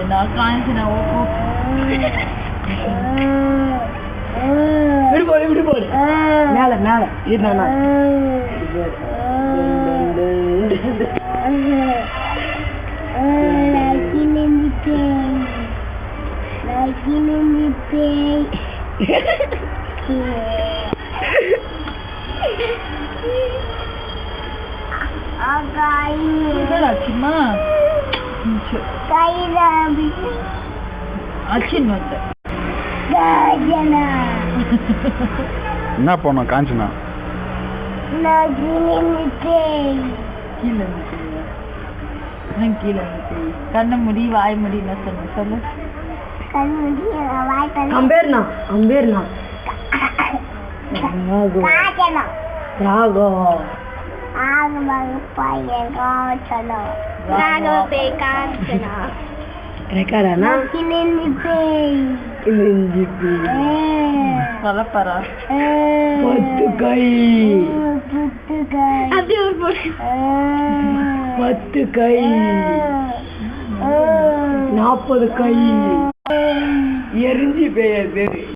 நான் காஞ்சினா விடு போடு மேல மேல இருந்தா சும்மா என்ன போனோம் காஞ்சனா கீழே கண்ண முடி வாய் முடி என்ன சொன்ன சொல்லு அம்பேர்னா அம்பேர்னா ராகோ கலப்பரா பத்து கை 10 கை 40 கை எரிஞ்சு பெய்யுது.